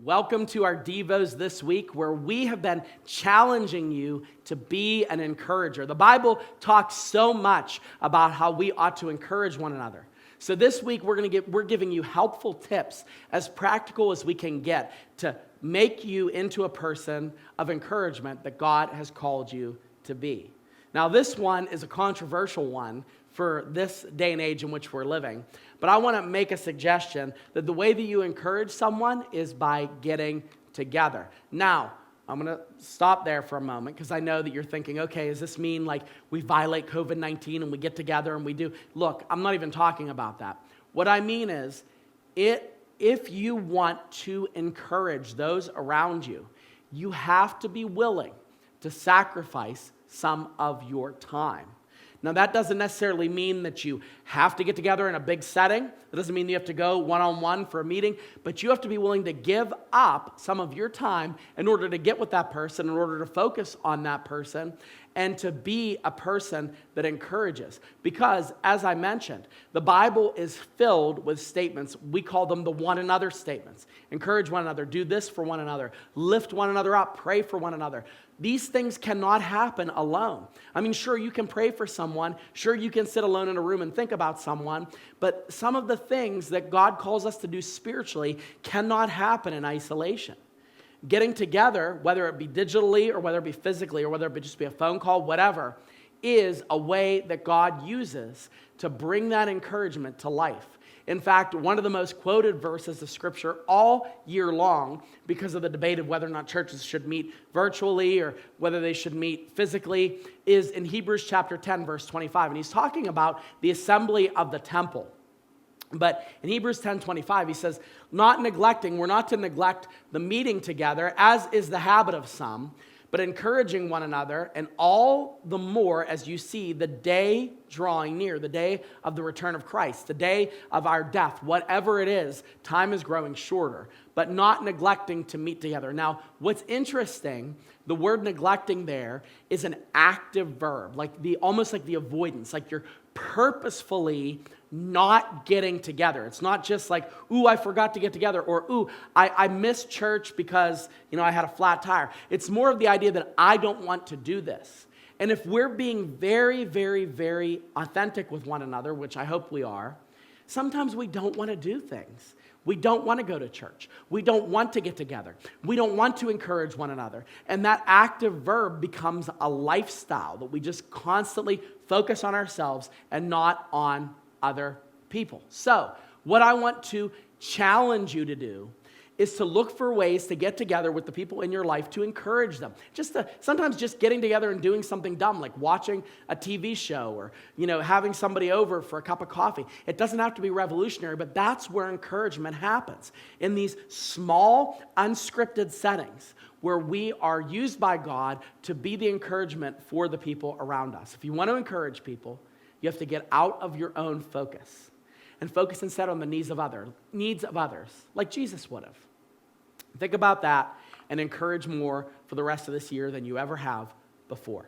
Welcome to our Devos this week, where we have been challenging you to be an encourager. The Bible talks so much about how we ought to encourage one another. So this week we're giving you helpful tips, as practical as we can get, to make you into a person of encouragement that God has called you to be. Now, this one is a controversial one for this day and age in which we're living. But I want to make a suggestion that the way that you encourage someone is by getting together. Now, I'm going to stop there for a moment because I know that you're thinking, okay, does this mean like we violate COVID-19 and we get together and we do? Look, I'm not even talking about that. What I mean is, if you want to encourage those around you, you have to be willing to sacrifice some of your time. Now, that doesn't necessarily mean that you have to get together in a big setting. That doesn't mean you have to go one-on-one for a meeting, but you have to be willing to give up some of your time in order to get with that person, in order to focus on that person, and to be a person that encourages. Because, as I mentioned, the Bible is filled with statements. We call them the one another statements. Encourage one another, do this for one another, lift one another up, pray for one another. These things cannot happen alone. I mean, sure, you can pray for someone. Sure, you can sit alone in a room and think about someone. But some of the things that God calls us to do spiritually cannot happen in isolation. Getting together, whether it be digitally or whether it be physically or whether it be just be a phone call, whatever, is a way that God uses to bring that encouragement to life. In fact, one of the most quoted verses of Scripture all year long, because of the debate of whether or not churches should meet virtually or whether they should meet physically, is in Hebrews chapter 10, verse 25. And he's talking about the assembly of the temple. But in Hebrews 10:25, he says, we're not to neglect the meeting together, as is the habit of some, but encouraging one another, and all the more as you see the day drawing near, the day of the return of Christ, the day of our death, whatever it is, time is growing shorter, but not neglecting to meet together. Now, what's interesting, the word neglecting there is an active verb, almost like the avoidance, like you're purposefully not getting together. It's not just like, ooh, I forgot to get together, or ooh, I missed church because, I had a flat tire. It's more of the idea that I don't want to do this. And if we're being very, very, very authentic with one another, which I hope we are, sometimes we don't want to do things. We don't want to go to church. We don't want to get together. We don't want to encourage one another. And that active verb becomes a lifestyle that we just constantly focus on ourselves and not on other people. So, what I want to challenge you to do is to look for ways to get together with the people in your life to encourage them. Sometimes just getting together and doing something dumb, like watching a TV show or, having somebody over for a cup of coffee. It doesn't have to be revolutionary, but that's where encouragement happens. In these small, unscripted settings where we are used by God to be the encouragement for the people around us. If you want to encourage people, you have to get out of your own focus and focus instead on the needs of others, like Jesus would have. Think about that and encourage more for the rest of this year than you ever have before.